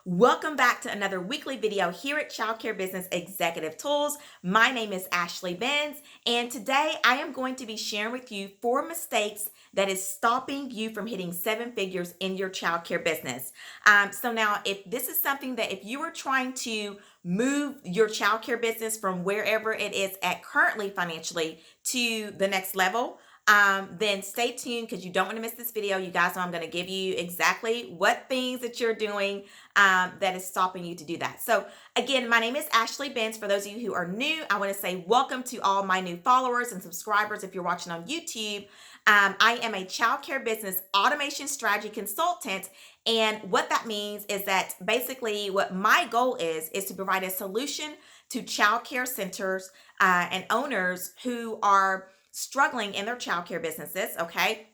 Welcome back to another weekly video here at Childcare Business Executive Tools. My name is Ashley Benz, and today I am going to be sharing with you 4 mistakes that is stopping you from hitting 7 figures in your childcare business. So now, if this is something that if you are trying to move your childcare business from wherever it is at currently financially to the next level, then stay tuned because you don't want to miss this video. You guys know I'm going to give you exactly what things that you're doing that is stopping you to do that. So again, my name is Ashley Benz. For those of you who are new, I want to say welcome to all my new followers and subscribers if you're watching on YouTube. I am a childcare business automation strategy consultant. And what that means is that basically what my goal is to provide a solution to childcare centers and owners who are struggling in their childcare businesses, okay?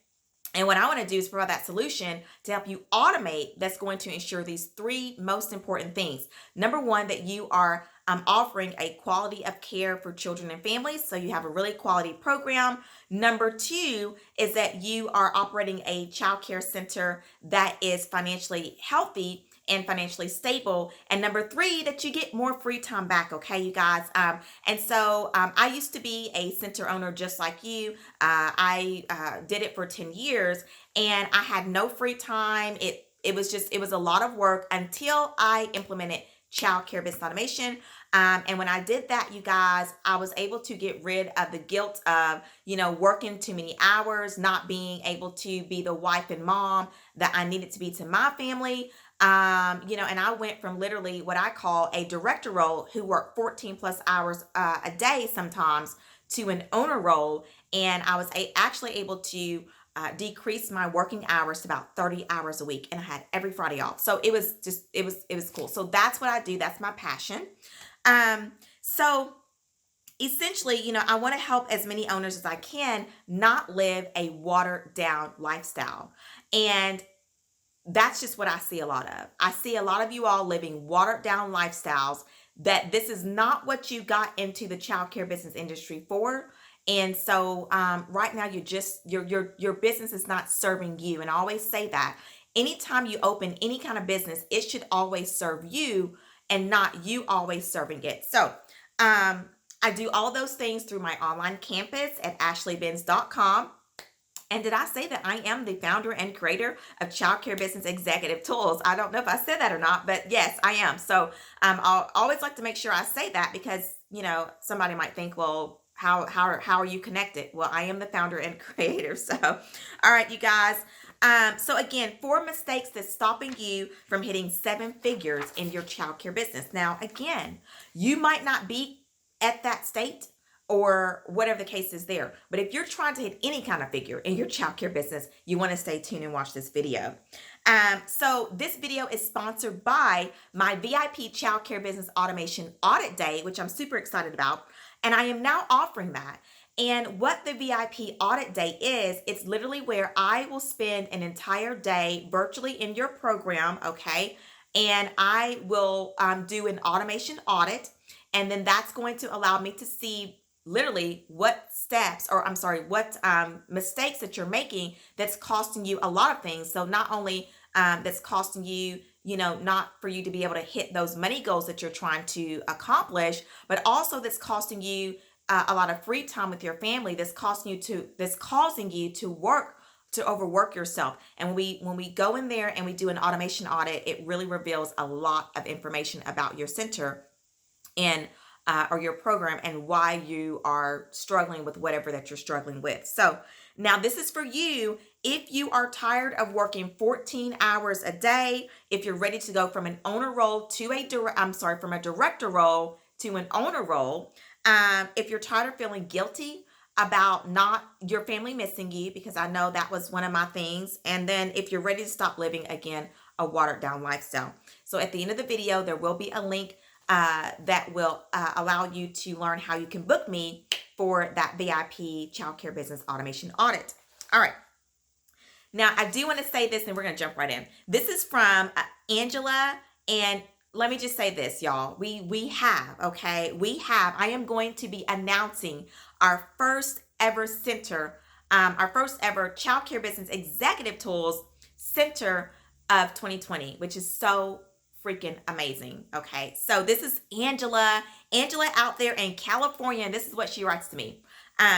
And what I want to do is provide that solution to help you automate that's going to ensure these 3 most important things. Number 1, that you are offering a quality of care for children and families, so you have a really quality program. Number 2 is that you are operating a childcare center that is financially healthy and financially stable. And number 3, that you get more free time back, okay, you guys? And so I used to be a center owner just like you. I did it for 10 years and I had no free time. It was a lot of work until I implemented childcare business automation. And when I did that, you guys, I was able to get rid of the guilt of, working too many hours, not being able to be the wife and mom that I needed to be to my family. And I went from literally what I call a director role who worked 14 plus hours a day sometimes to an owner role. And I was actually able to decrease my working hours to about 30 hours a week. And I had every Friday off. So it was cool. So that's what I do. That's my passion. So essentially, I want to help as many owners as I can not live a watered down lifestyle. And that's just what I see a lot of. I see a lot of you all living watered down lifestyles that this is not what you got into the childcare business industry for. And so right now your business is not serving you. And I always say that anytime you open any kind of business, it should always serve you and not you always serving it. So I do all those things through my online campus at ashleybenz.com. And did I say that I am the founder and creator of Childcare Business Executive Tools? I don't know if I said that or not, but yes, I am. So I'll always like to make sure I say that because, somebody might think, well, how are you connected? Well, I am the founder and creator. So, all right, you guys. So again, 4 mistakes that's stopping you from hitting 7 figures in your childcare business. Now, again, you might not be at that state or whatever the case is there. But if you're trying to hit any kind of figure in your childcare business, you want to stay tuned and watch this video. So this video is sponsored by my VIP Childcare Business Automation Audit Day, which I'm super excited about. And I am now offering that. And what the VIP Audit Day is, it's literally where I will spend an entire day virtually in your program, okay? And I will do an automation audit. And then that's going to allow me to see literally what mistakes that you're making that's costing you a lot of things. So not only that's costing you, not for you to be able to hit those money goals that you're trying to accomplish, but also that's costing you a lot of free time with your family. That's causing you to overwork yourself. And when we go in there and we do an automation audit, it really reveals a lot of information about your center and or your program and why you are struggling with whatever that you're struggling with. So now this is for you. If you are tired of working 14 hours a day, if you're ready to go from an owner role to from a director role to an owner role, if you're tired of feeling guilty about not your family missing you, because I know that was one of my things. And then if you're ready to stop living, again, a watered down lifestyle. So at the end of the video, there will be a link that will allow you to learn how you can book me for that VIP Childcare Business Automation Audit. All right. Now, I do want to say this, and we're going to jump right in. This is from Angela, and let me just say this, y'all. I am going to be announcing our first ever center, our first ever Childcare Business Executive Tools Center of 2020, which is so freaking amazing. Okay, so this is Angela. Angela out there in California, and this is what she writes to me.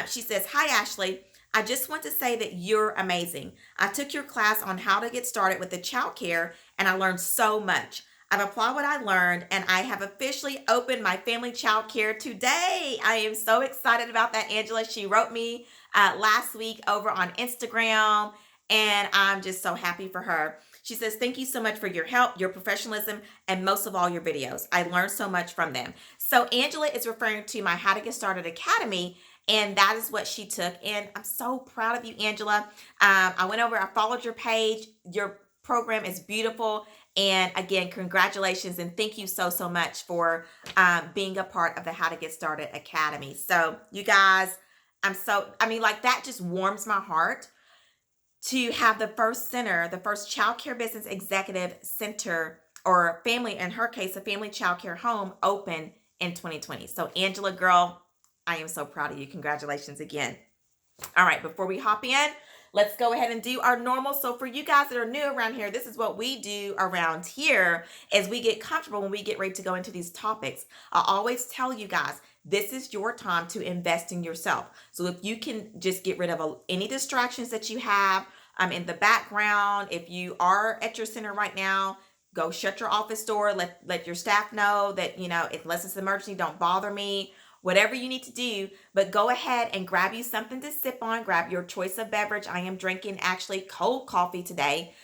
She says, "Hi, Ashley. I just want to say that you're amazing. I took your class on how to get started with the child care, and I learned so much. I've applied what I learned, and I have officially opened my family child care today." I am so excited about that, Angela. She wrote me last week over on Instagram, and I'm just so happy for her. She says, "Thank you so much for your help, your professionalism, and most of all, your videos. I learned so much from them." So Angela is referring to my How to Get Started Academy, and that is what she took. And I'm so proud of you, Angela. I went over, I followed your page. Your program is beautiful. And again, congratulations and thank you so, so much for being a part of the How to Get Started Academy. So you guys, like that just warms my heart to have the first center, the first child care business executive center, or family, in her case, a family child care home, open in 2020. So Angela, girl, I am so proud of you. Congratulations again. All right, before we hop in, let's go ahead and do our normal. So for you guys that are new around here, this is what we do around here as we get comfortable when we get ready to go into these topics. I always tell you guys, this is your time to invest in yourself. So if you can just get rid of any distractions that you have in the background, if you are at your center right now, go shut your office door, let your staff know that, unless it's an emergency, don't bother me. Whatever you need to do, but go ahead and grab you something to sip on. Grab your choice of beverage. I am drinking actually cold coffee today,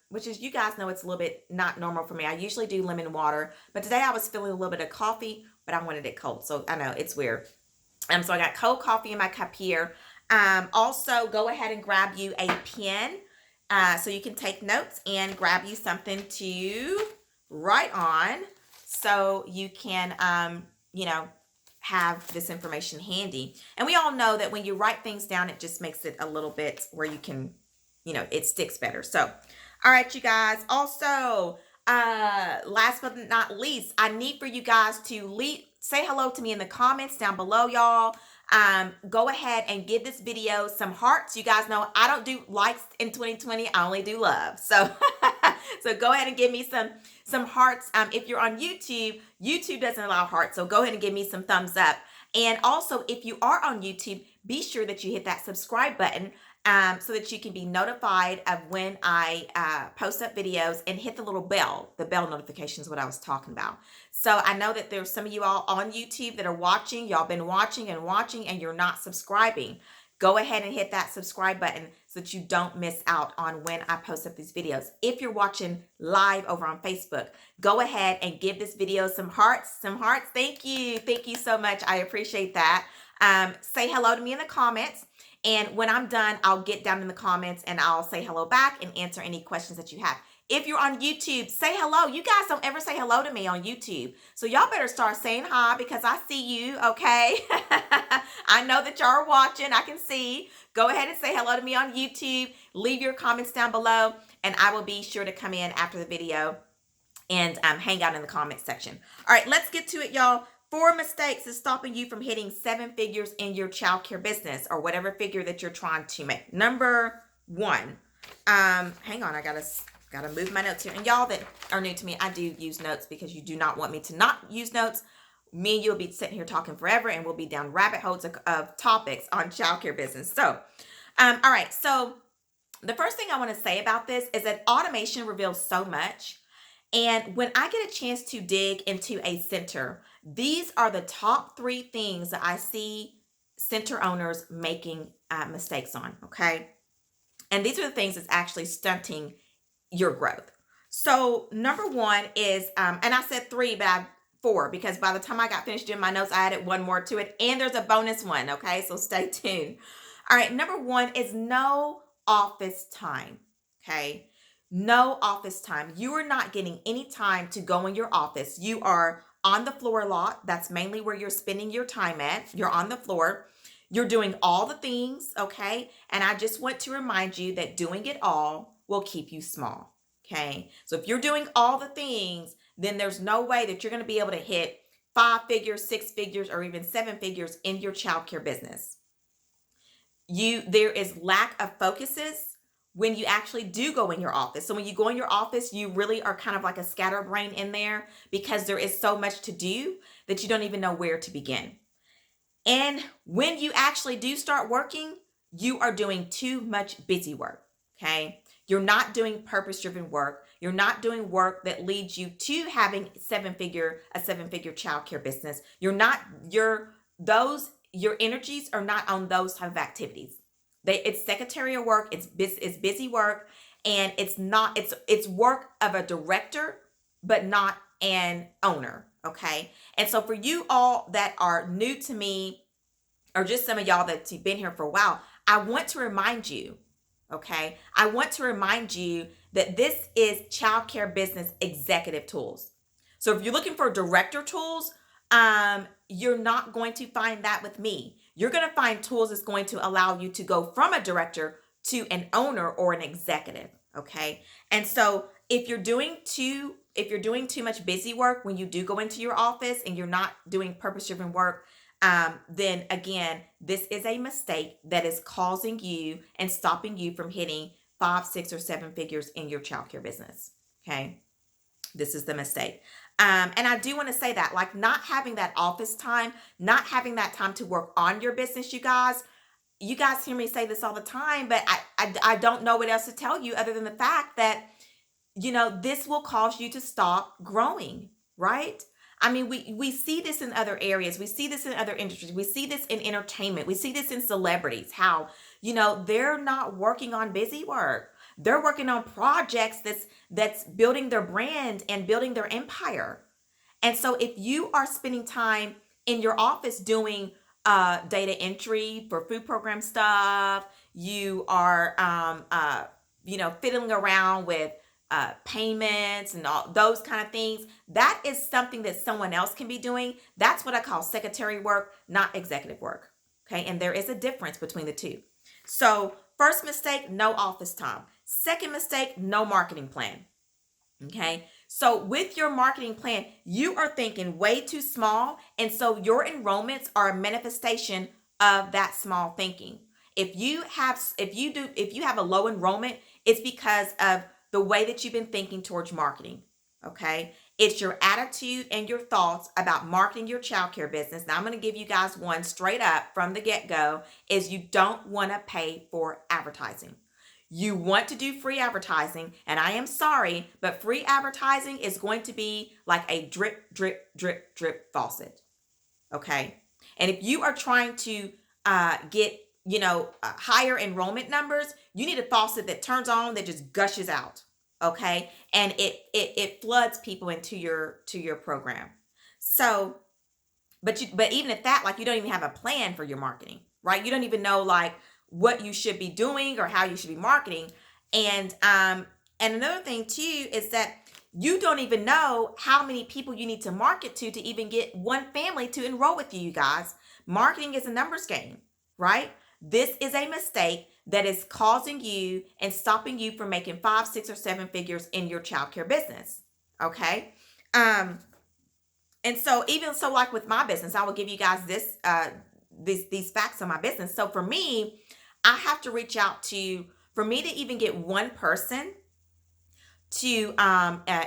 which is, you guys know, it's a little bit not normal for me. I usually do lemon water, but today I was feeling a little bit of coffee, but I wanted it cold. So I know it's weird. So I got cold coffee in my cup here. Also, go ahead and grab you a pen so you can take notes, and grab you something to write on so you can, have this information handy. And we all know that when you write things down, it just makes it a little bit where you can, it sticks better. So, all right, you guys. Also, last but not least, I need for you guys to say hello to me in the comments down below, y'all. Go ahead and give this video some hearts. You guys know I don't do likes in 2020. I only do love. So, so go ahead and give me some hearts. If you're on YouTube, YouTube doesn't allow hearts. So go ahead and give me some thumbs up. And also, if you are on YouTube, be sure that you hit that subscribe button so that you can be notified of when I post up videos, and hit the little bell. The bell notification is what I was talking about. So I know that there's some of you all on YouTube that are watching. Y'all been watching and watching, and you're not subscribing. Go ahead and hit that subscribe button so that you don't miss out on when I post up these videos. If you're watching live over on Facebook, go ahead and give this video some hearts. Thank you. Thank you so much. I appreciate that. Say hello to me in the comments. And when I'm done, I'll get down in the comments and I'll say hello back and answer any questions that you have. If you're on YouTube, say hello. You guys don't ever say hello to me on YouTube. So y'all better start saying hi, because I see you, okay? I know that y'all are watching. I can see. Go ahead and say hello to me on YouTube. Leave your comments down below, and I will be sure to come in after the video and hang out in the comment section. All right, let's get to it, y'all. 4 mistakes is stopping you from hitting 7 figures in your childcare business, or whatever figure that you're trying to make. Number 1, hang on, I gotta move my notes here. And y'all that are new to me, I do use notes because you do not want me to not use notes. Me and you'll be sitting here talking forever, and we'll be down rabbit holes of topics on childcare business. So, all right. So the first thing I want to say about this is that automation reveals so much. And when I get a chance to dig into a center, these are the top 3 things that I see center owners making mistakes on, okay? And these are the things that's actually stunting your growth. So number 1 is, and I said 3, but I 4, because by the time I got finished doing my notes, I added 1 more to it, and there's a bonus one, okay? So stay tuned. All right, number 1 is no office time, okay? No office time. You are not getting any time to go in your office. You are on the floor a lot. That's mainly where you're spending your time at. You're on the floor. You're doing all the things, okay? And I just want to remind you that doing it all will keep you small, okay? So if you're doing all the things, then there's no way that you're going to be able to hit 5 figures, 6 figures, or even 7 figures in your childcare business. There is lack of focuses when you actually do go in your office. So when you go in your office, you really are kind of like a scatterbrain in there because there is so much to do that you don't even know where to begin. And when you actually do start working, you are doing too much busy work, okay? You're not doing purpose-driven work. You're not doing work that leads you to having a seven-figure childcare business. Your energies are not on those type of activities. It's secretarial work, it's busy work, and it's work of a director, but not an owner, okay? And so for you all that are new to me, or just some of y'all that's been here for a while, I want to remind you, okay? I want to remind you that this is Childcare Business Executive Tools. So if you're looking for director tools, you're not going to find that with me. You're going to find tools that's going to allow you to go from a director to an owner or an executive, okay? And so if you're doing too much busy work when you do go into your office and you're not doing purpose-driven work, then again, this is a mistake that is causing you and stopping you from hitting 5, 6, or 7 figures in your childcare business. Okay. This is the mistake. And I do want to say that, like, not having that office time, not having that time to work on your business, you guys hear me say this all the time, but I don't know what else to tell you other than the fact that, this will cause you to stop growing, right? I mean, we see this in other areas. We see this in other industries. We see this in entertainment. We see this in celebrities, how, they're not working on busy work. They're working on projects that's building their brand and building their empire. And so if you are spending time in your office doing data entry for food program stuff, you are, fiddling around with payments and all those kind of things, that is something that someone else can be doing. That's what I call secretary work, not executive work. Okay. And there is a difference between the two. So first mistake, no office time. Second mistake, no marketing plan. Okay. So with your marketing plan, you are thinking way too small. And so your enrollments are a manifestation of that small thinking. If you have a low enrollment, it's because of the way that you've been thinking towards marketing. Okay. It's your attitude and your thoughts about marketing your childcare business. Now I'm going to give you guys one straight up from the get-go, is you don't want to pay for advertising. You want to do free advertising, and I am sorry, but free advertising is going to be like a drip, drip, drip, drip faucet. Okay. And if you are trying to get, higher enrollment numbers, you need a faucet that turns on, that just gushes out. Okay. And it floods people into your program. So, but even at that, like, you don't even have a plan for your marketing, right? You don't even know like what you should be doing or how you should be marketing. And another thing too is that you don't even know how many people you need to market to even get one family to enroll with you guys. Marketing is a numbers game, right? This is a mistake that is causing you and stopping you from making 5, 6, or 7 figures in your childcare business. Okay. And so even so, like with my business, I will give you guys these facts on my business. So for me, I have to reach out for me to even get one person to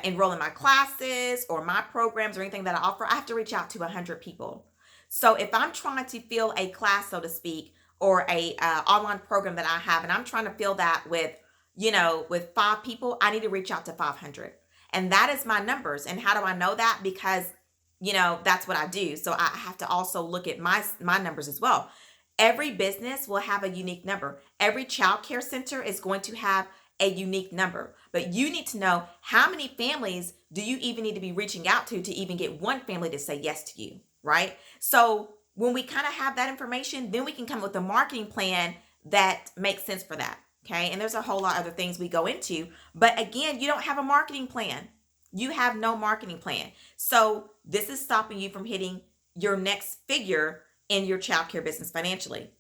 enroll in my classes or my programs or anything that I offer, I have to reach out to 100 people. So if I'm trying to fill a class, so to speak, or a online program that I have, and I'm trying to fill that with 5 people, I need to reach out to 500. And that is my numbers. And how do I know that? Because, that's what I do. So I have to also look at my numbers as well. Every business will have a unique number. Every childcare center is going to have a unique number. But you need to know, how many families do you even need to be reaching out to even get one family to say yes to you, right? So when we kind of have that information, then we can come up with a marketing plan that makes sense for that. Okay. And there's a whole lot of other things we go into. But again, you don't have a marketing plan. You have no marketing plan. So this is stopping you from hitting your next figure in your childcare business financially.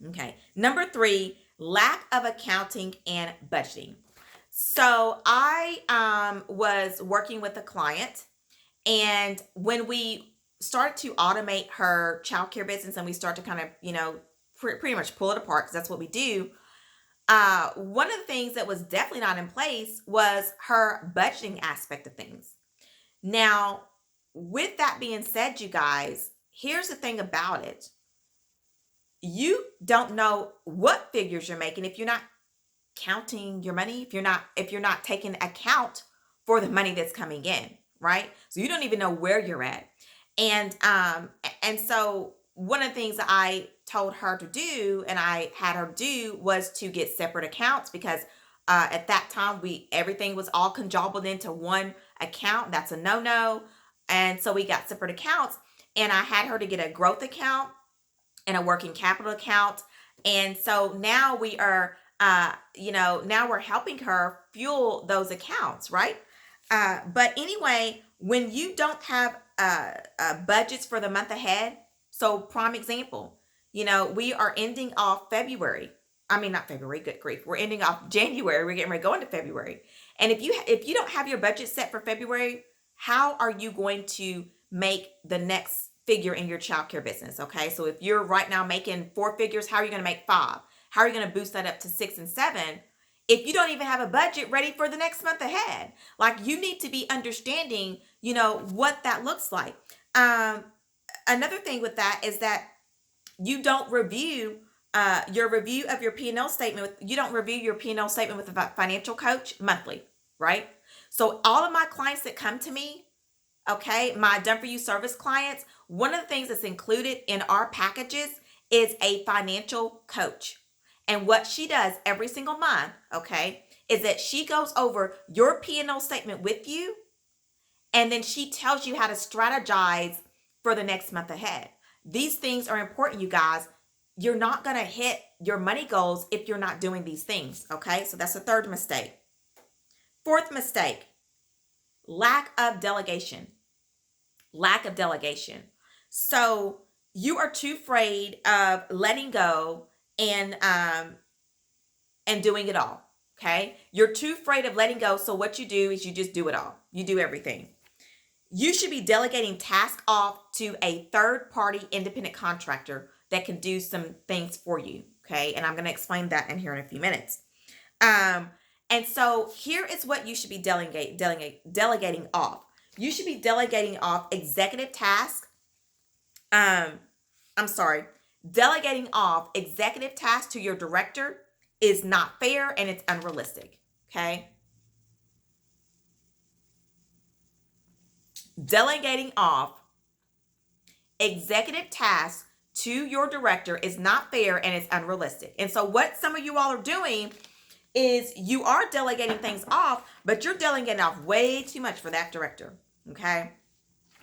Okay. Number 3, lack of accounting and budgeting. So I was working with a client, and when we start to automate her childcare business and we start to kind of, pretty much pull it apart, because that's what we do, one of the things that was definitely not in place was her budgeting aspect of things. Now, with that being said, you guys, here's the thing about it. You don't know what figures you're making if you're not counting your money, if you're not taking account for the money that's coming in, right? So you don't even know where you're at. And so one of the things that I told her to do and I had her do was to get separate accounts, because at that time everything was all conjumbled into one account. That's a no. And so we got separate accounts, and I had her to get a growth account and a working capital account. And so now we are, now we're helping her fuel those accounts, right? But anyway, when you don't have budgets for the month ahead, so prime example, we are ending off February. I mean, not February, good grief. We're ending off January. We're getting ready to go into February. And if you don't have your budget set for February, how are you going to make the next figure in your childcare business? Okay, so if you're right now making 4 figures, how are you going to make 5? How are you going to boost that up to 6 and 7 if you don't even have a budget ready for the next month ahead? Like, you need to be understanding, what that looks like. Another thing with that is that you don't review your review of your P&L statement. You don't review your P&L statement with a financial coach monthly, right? So all of my clients that come to me, okay, my done for you service clients, one of the things that's included in our packages is a financial coach. And what she does every single month, okay, is that she goes over your P&L statement with you, and then she tells you how to strategize for the next month ahead. These things are important, you guys. You're not going to hit your money goals if you're not doing these things, okay? So that's the third mistake. Fourth mistake, lack of delegation. Lack of delegation. So you are too afraid of letting go and doing it all, okay? You're too afraid of letting go, so what you do is you just do it all. You do everything. You should be delegating tasks off to a third-party independent contractor that can do some things for you, okay? And I'm going to explain that in here in a few minutes. And so here is what you should be delegating off. You should be delegating off executive tasks. Delegating off executive tasks to your director is not fair and it's unrealistic, okay? Delegating off executive tasks to your director is not fair and it's unrealistic. And so what some of you all are doing is you are delegating things off, but you're delegating off way too much for that director, okay?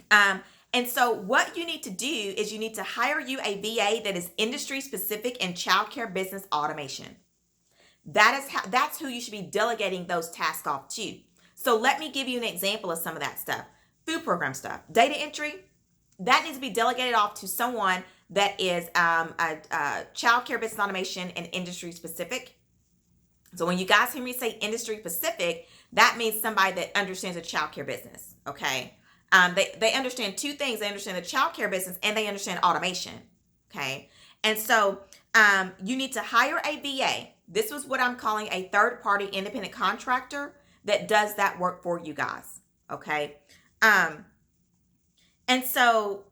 And so what you need to do is you need to hire you a VA that is industry specific in childcare business automation. That's who you should be delegating those tasks off to. So let me give you an example of some of that stuff. Food program stuff, data entry, that needs to be delegated off to someone that is a childcare business automation and industry specific. So when you guys hear me say industry specific, that means somebody that understands the childcare business, okay? They understand 2 things. They understand the childcare business and they understand automation, okay? And so you need to hire a VA. This was what I'm calling a third-party independent contractor that does that work for you guys, okay? And so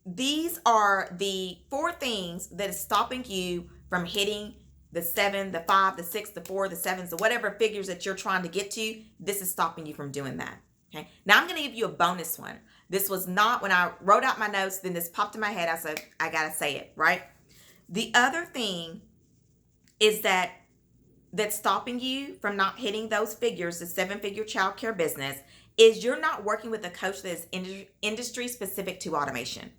these are the 4 things that is stopping you from hitting the 7, the 5, the 6, the 4, the 7s, the whatever figures that you're trying to get to. This is stopping you from doing that. Okay. Now I'm going to give you a bonus one. This was not when I wrote out my notes, then this popped in my head. I said, I got to say it, right? The other thing is that's stopping you from not hitting those figures, the 7-figure childcare business, is you're not working with a coach that is industry specific to automation.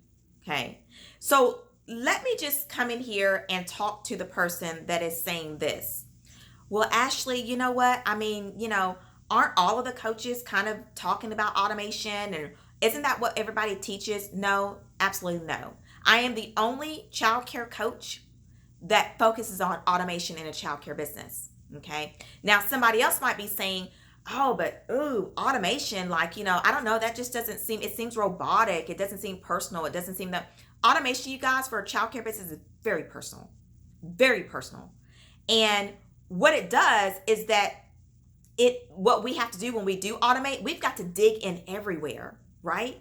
Okay. So let me just come in here and talk to the person that is saying this. Well, Ashley, you know what? I mean, aren't all of the coaches kind of talking about automation? And isn't that what everybody teaches? No, absolutely no. I am the only childcare coach that focuses on automation in a childcare business. Okay. Now, somebody else might be saying, oh, but automation, I don't know, that just doesn't seem, it seems robotic. It doesn't seem personal. It doesn't seem that automation, you guys, for a childcare business is very personal. Very personal. And what it does is that what we have to do when we do automate, we've got to dig in everywhere, right?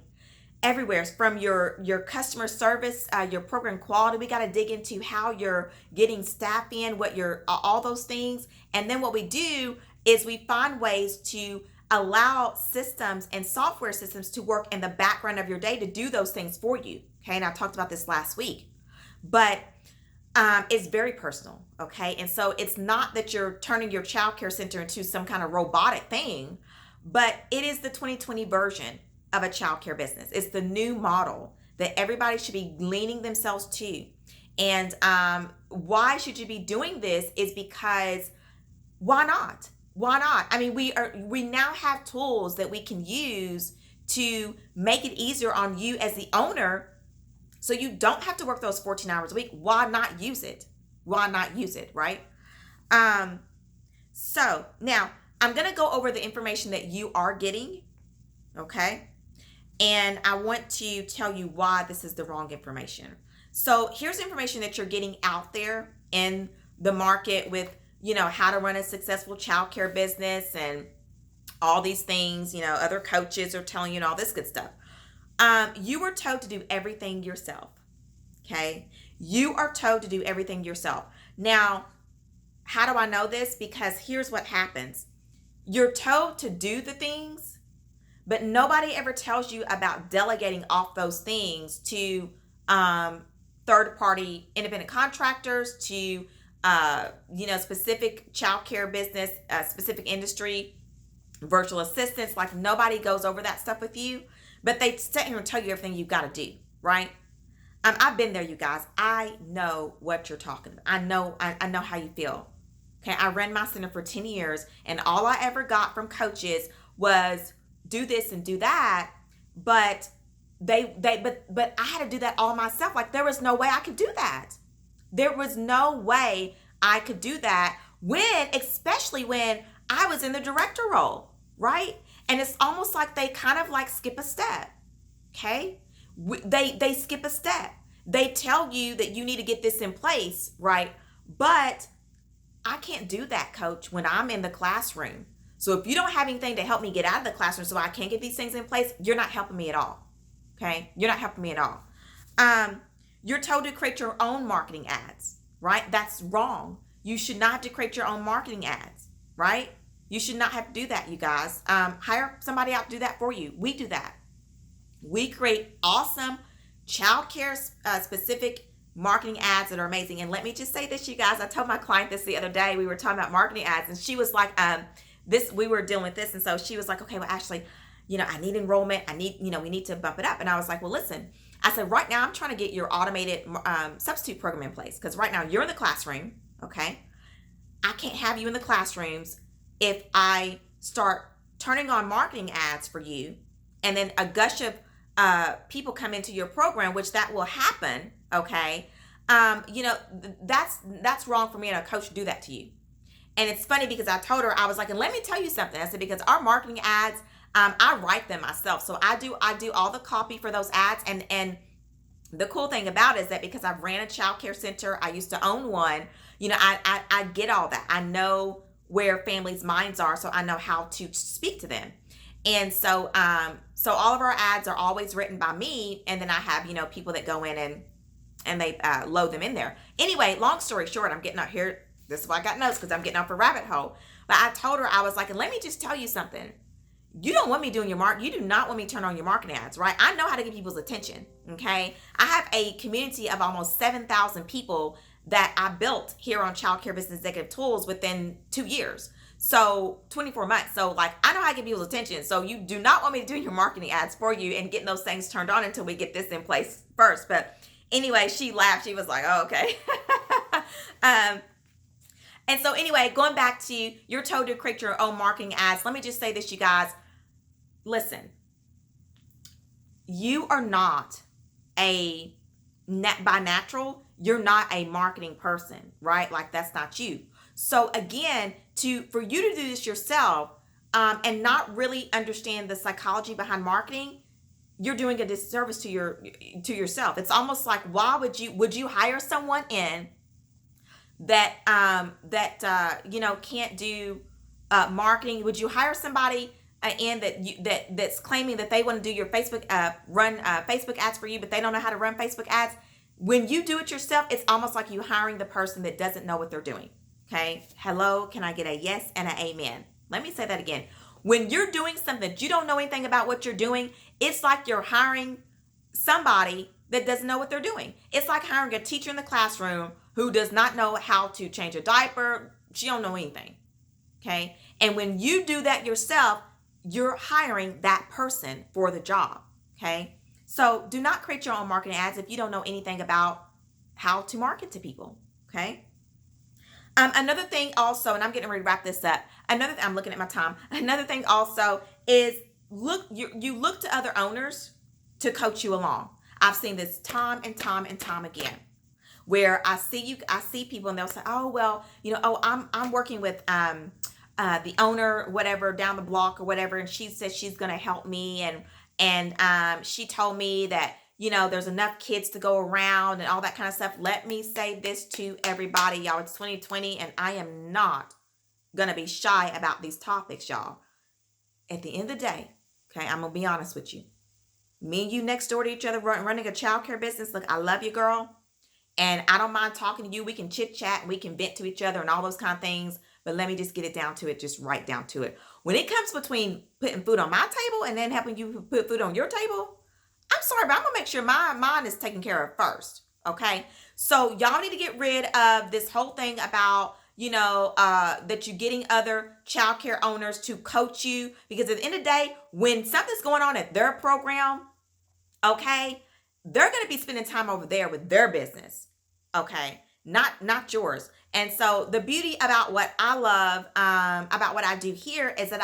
Everywhere, from your customer service, your program quality. We got to dig into how you're getting staff in, what you're all those things. And then what we do is we find ways to allow systems and software systems to work in the background of your day to do those things for you. Okay, and I talked about this last week, but it's very personal. Okay, and so it's not that you're turning your childcare center into some kind of robotic thing, but it is the 2020 version of a childcare business. It's the new model that everybody should be leaning themselves to. And why should you be doing this is because why not? Why not? I mean, we now have tools that we can use to make it easier on you as the owner, so you don't have to work those 14 hours a week. Why not use it? Why not use it, right? So now I'm going to go over the information that you are getting, okay? And I want to tell you why this is the wrong information. So here's information that you're getting out there in the market with, how to run a successful childcare business and all these things, other coaches are telling you and all this good stuff. You were told to do everything yourself, okay? You are told to do everything yourself. Now, how do I know this? Because here's what happens. You're told to do the things, but nobody ever tells you about delegating off those things to third-party independent contractors, to specific childcare business, specific industry, virtual assistants. Like, nobody goes over that stuff with you, but they sit here and tell you everything you've got to do, right? I've been there, you guys. I know what you're talking about. I know how you feel. Okay, I ran my center for 10 years, and all I ever got from coaches was do this and do that, but but I had to do that all myself. Like, there was no way I could do that. There was no way I could do that especially when I was in the director role, right? And it's almost like they kind of like skip a step, okay? They skip a step. They tell you that you need to get this in place, right? But I can't do that, coach, when I'm in the classroom. So if you don't have anything to help me get out of the classroom so I can't get these things in place, you're not helping me at all, okay? You're not helping me at all. You're told to create your own marketing ads, right? That's wrong. You should not have to create your own marketing ads, right? You should not have to do that, you guys. Hire somebody out to do that for you. We do that. We create awesome childcare specific marketing ads that are amazing. And let me just say this, you guys. I told my client this the other day. We were talking about marketing ads, and she was like, we were dealing with this. And so she was like, okay, well, Ashley, I need enrollment. We need to bump it up. And I was like, well, listen, I said, right now I'm trying to get your automated substitute program in place. Because right now you're in the classroom, okay? I can't have you in the classrooms if I start turning on marketing ads for you, and then a gush of people come into your program, which that will happen, okay? That's wrong for me and a coach to do that to you. And it's funny because I told her, I was like, and let me tell you something. I said, because our marketing ads, I write them myself. So I do all the copy for those ads. And the cool thing about it is that because I've ran a childcare center, I used to own one, I get all that. I know where families' minds are, so I know how to speak to them. And so all of our ads are always written by me, and then I have, people that go in and they load them in there. Anyway, long story short, I'm getting out here. This is why I got notes, because I'm getting off a rabbit hole. But I told her, I was like, and let me just tell you something. You don't want me doing you do not want me to turn on your marketing ads, right? I know how to get people's attention, okay? I have a community of almost 7,000 people that I built here on Childcare Business Executive Tools within 2 years. So 24 months. So like, I know how to get people's attention. So you do not want me to do your marketing ads for you and getting those things turned on until we get this in place first. But anyway, she laughed. She was like, oh, okay. And so anyway, going back to, you're told to create your own marketing ads. Let me just say this, you guys. Listen, you are not by natural, you're not a marketing person, right? Like, that's not you. So again, for you to do this yourself and not really understand the psychology behind marketing, you're doing a disservice to yourself. It's almost like, why would you hire someone in can't do marketing? Would you hire somebody that's claiming that they want to do your Facebook run Facebook ads for you, but they don't know how to run Facebook ads? When you do it yourself, it's almost like you hiring the person that doesn't know what they're doing. Okay. Hello, can I get a yes and an amen? Let me say that again. When you're doing something that you don't know anything about what you're doing, it's like you're hiring somebody that doesn't know what they're doing. It's like hiring a teacher in the classroom who does not know how to change a diaper. She don't know anything. Okay. And when you do that yourself, you're hiring that person for the job. Okay. So do not create your own marketing ads if you don't know anything about how to market to people. Okay. Another thing also, and I'm getting ready to wrap this up. I'm looking at my time. Another thing also is you look to other owners to coach you along. I've seen this time and time and time again, where I see people and they'll say, oh, well, I'm working with the owner, whatever, down the block or whatever, and she says she's going to help me, and she told me that there's enough kids to go around and all that kind of stuff. Let me say this to everybody, y'all. It's 2020, and I am not going to be shy about these topics, y'all. At the end of the day, okay, I'm going to be honest with you. Me and you next door to each other running a childcare business. Look, I love you, girl. And I don't mind talking to you. We can chit chat and we can vent to each other and all those kind of things. But let me just get it down to it, just right down to it. When it comes between putting food on my table and then helping you put food on your table, I'm sorry, but I'm going to make sure mine is taken care of first. Okay. So y'all need to get rid of this whole thing about, that you're getting other childcare owners to coach you. Because at the end of the day, when something's going on at their program, okay, they're going to be spending time over there with their business. Okay. Not yours. And so the beauty about what I love, about what I do here is that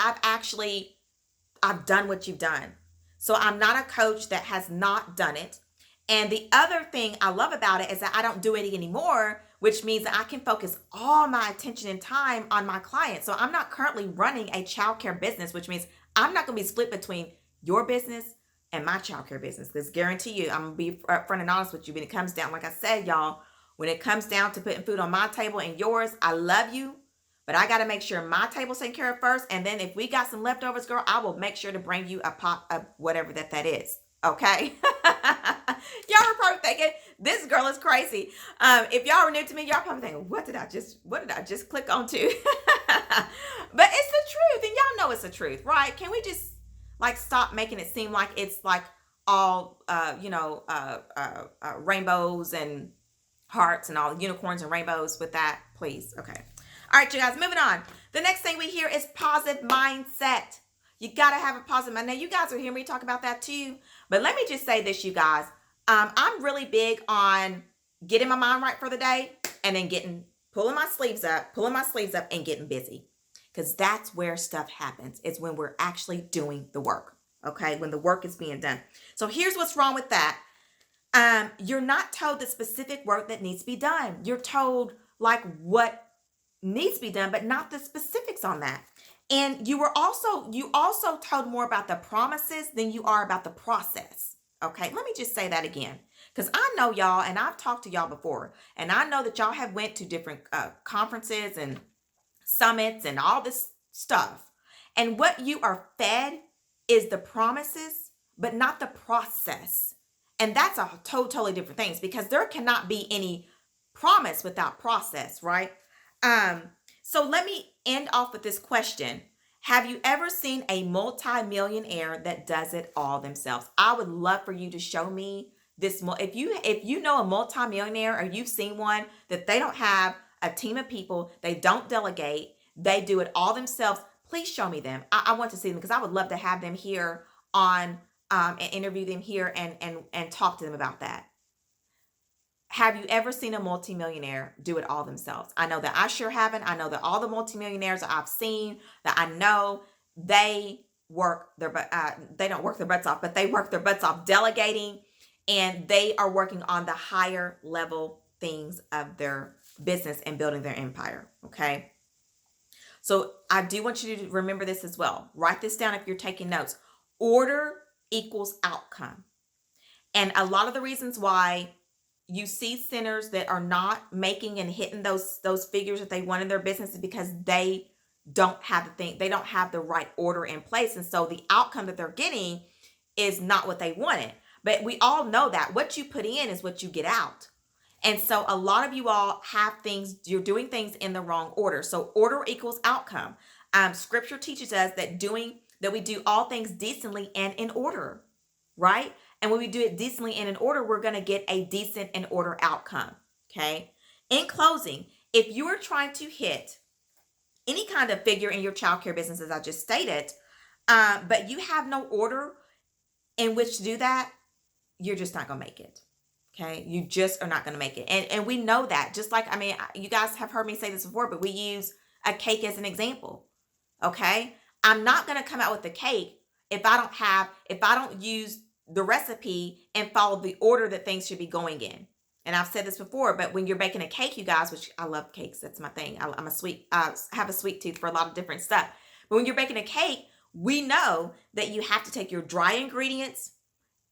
I've done what you've done. So I'm not a coach that has not done it. And the other thing I love about it is that I don't do it anymore, which means that I can focus all my attention and time on my clients. So I'm not currently running a childcare business, which means I'm not going to be split between your business and my childcare business. Because guarantee you, I'm going to be upfront and honest with you when it comes down. Like I said, y'all, when it comes down to putting food on my table and yours, I love you. But I got to make sure my table's taken care of first. And then if we got some leftovers, girl, I will make sure to bring you a pot of whatever that is. Okay? Y'all are probably thinking, this girl is crazy. If y'all are new to me, y'all probably thinking, what did I just click onto? But it's the truth. And y'all know it's the truth, right? Can we just stop making it seem like it's all, rainbows and hearts and all unicorns and rainbows with that, please. Okay. All right, you guys, moving on. The next thing we hear is positive mindset. You got to have a positive mindset. Now, you guys will hear me talk about that too. But let me just say this, you guys. I'm really big on getting my mind right for the day and then pulling my sleeves up and getting busy. Because that's where stuff happens. It's when we're actually doing the work. Okay, when the work is being done. So here's what's wrong with that. You're not told the specific work that needs to be done. You're told what needs to be done, but not the specifics on that. And you also told more about the promises than you are about the process. Okay, let me just say that again. Because I know y'all, and I've talked to y'all before, and I know that y'all have went to different conferences and summits and all this stuff. And what you are fed is the promises, but not the process. And that's a totally different things, because there cannot be any promise without process, right? So let me end off with this question. Have you ever seen a multi-millionaire that does it all themselves? I would love for you to show me this. If you know a multi-millionaire, or you've seen one that they don't have a team of people, they don't delegate, they do it all themselves, please show me them. I want to see them, because I would love to have them here on and interview them here and talk to them about that. Have you ever seen a multimillionaire do it all themselves? I know that I sure haven't. I know that all the multimillionaires that I've seen, that I know, they don't work their butts off, but they work their butts off delegating, and they are working on the higher level things of their business and building their empire. Okay. So I do want you to remember this as well. Write this down if you're taking notes. Order equals outcome. And a lot of the reasons why you see centers that are not making and hitting those figures that they want in their businesses because they don't have they don't have the right order in place, and so the outcome that they're getting is not what they wanted. But we all know that what you put in is what you get out. And so a lot of you all have things, you're doing things in the wrong order. So order equals outcome. Scripture teaches us that we do all things decently and in order, right? And when we do it decently and in order, we're going to get a decent and order outcome. Okay. In closing, if you are trying to hit any kind of figure in your childcare business, as I just stated, but you have no order in which to do that, you're just not going to make it. Okay. You just are not going to make it. And we know that. Just like, I mean, you guys have heard me say this before, but we use a cake as an example. Okay. I'm not going to come out with the cake if I don't use the recipe and follow the order that things should be going in. And I've said this before, but when you're baking a cake, you guys, which I love cakes, that's my thing. I'm a sweet, have a sweet tooth for a lot of different stuff. But when you're baking a cake, we know that you have to take your dry ingredients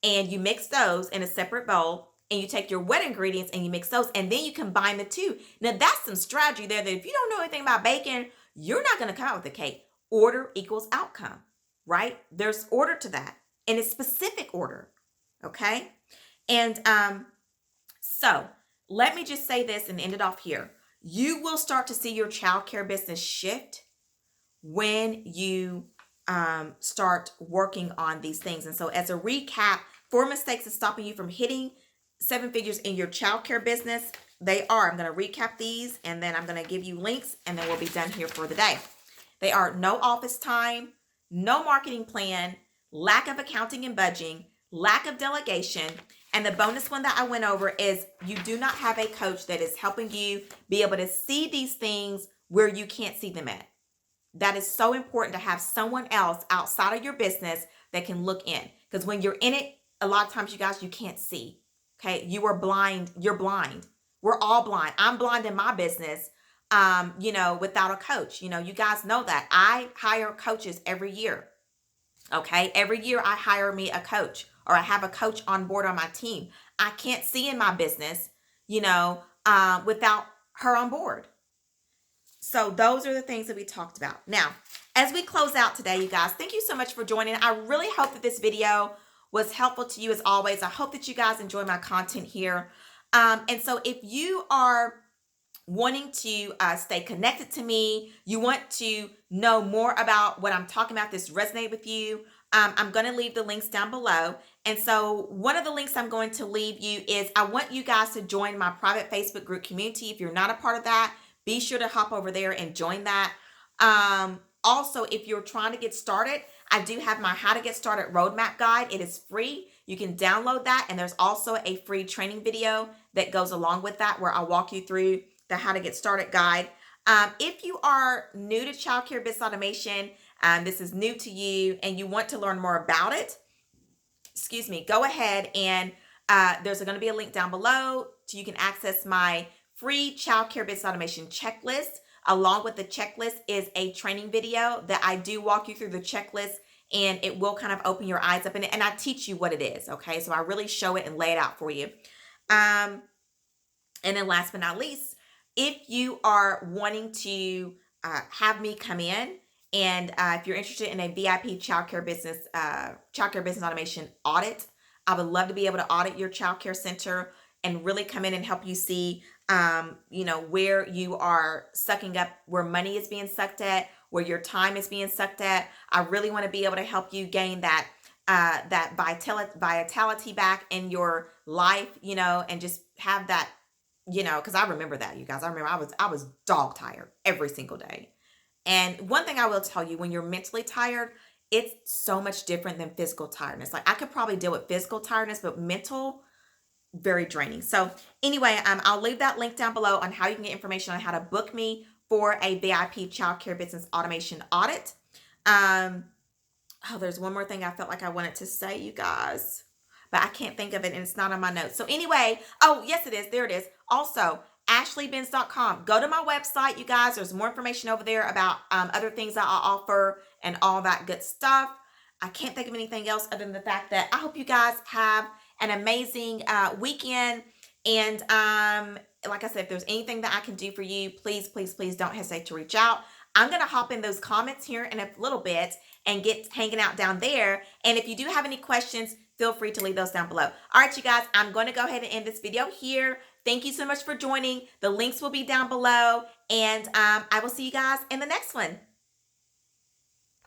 and you mix those in a separate bowl, and you take your wet ingredients and you mix those, and then you combine the two. Now that's some strategy there that if you don't know anything about baking, you're not going to come out with a cake. Order equals outcome, right? There's order to that, and it's specific order, okay? And so let me just say this and end it off here. You will start to see your childcare business shift when you start working on these things. And so as a recap, 4 mistakes is stopping you from hitting 7 figures in your childcare business. They are, I'm going to recap these and then I'm going to give you links and then we'll be done here for the day. They are no office time, no marketing plan, lack of accounting and budgeting, lack of delegation. And the bonus one that I went over is you do not have a coach that is helping you be able to see these things where you can't see them at. That is so important to have someone else outside of your business that can look in. Because when you're in it, a lot of times, you guys, you can't see. Okay. You are blind. You're blind. We're all blind. I'm blind in my business, without a coach. You guys know that. I hire coaches every year. Okay. Every year I hire me a coach or I have a coach on board on my team. I can't see in my business, without her on board. So those are the things that we talked about. Now, as we close out today, you guys, thank you so much for joining. I really hope that this video was helpful to you as always. I hope that you guys enjoy my content here. And so if you are wanting to stay connected to me, you want to know more about what I'm talking about, this resonate with you, I'm going to leave the links down below. And so one of the links I'm going to leave you is I want you guys to join my private Facebook group community. If you're not a part of that, be sure to hop over there and join that. Also, if you're trying to get started, I do have my How to Get Started Roadmap Guide. It is free. You can download that. And there's also a free training video that goes along with that where I'll walk you through the How to Get Started guide. If you are new to childcare business automation, this is new to you and you want to learn more about it, go ahead and there's going to be a link down below so you can access my free childcare business automation checklist. Along with the checklist is a training video that I do walk you through the checklist, and it will kind of open your eyes up, and I teach you what it is. Okay, so I really show it and lay it out for you. And then last but not least, if you are wanting to have me come in, and if you're interested in a VIP childcare business automation audit, I would love to be able to audit your childcare center and really come in and help you see, where you are sucking up, where money is being sucked at, where your time is being sucked at. I really want to be able to help you gain that vitality back in your life, and just have that, because I remember that, you guys. I remember I was dog tired every single day. And one thing I will tell you, when you're mentally tired, it's so much different than physical tiredness. Like I could probably deal with physical tiredness, but mental, very draining. So anyway, I'll leave that link down below on how you can get information on how to book me for a VIP childcare business automation audit. There's one more thing I felt like I wanted to say, you guys, but I can't think of it and it's not on my notes. So anyway, yes, it is. There it is. Also, ashleybenz.com. Go to my website, you guys. There's more information over there about other things that I offer and all that good stuff. I can't think of anything else other than the fact that I hope you guys have an amazing weekend. And like I said, if there's anything that I can do for you, please, please, please don't hesitate to reach out. I'm going to hop in those comments here in a little bit and get hanging out down there. And if you do have any questions, feel free to leave those down below. All right, you guys, I'm going to go ahead and end this video here. Thank you so much for joining. The links will be down below. And I will see you guys in the next one.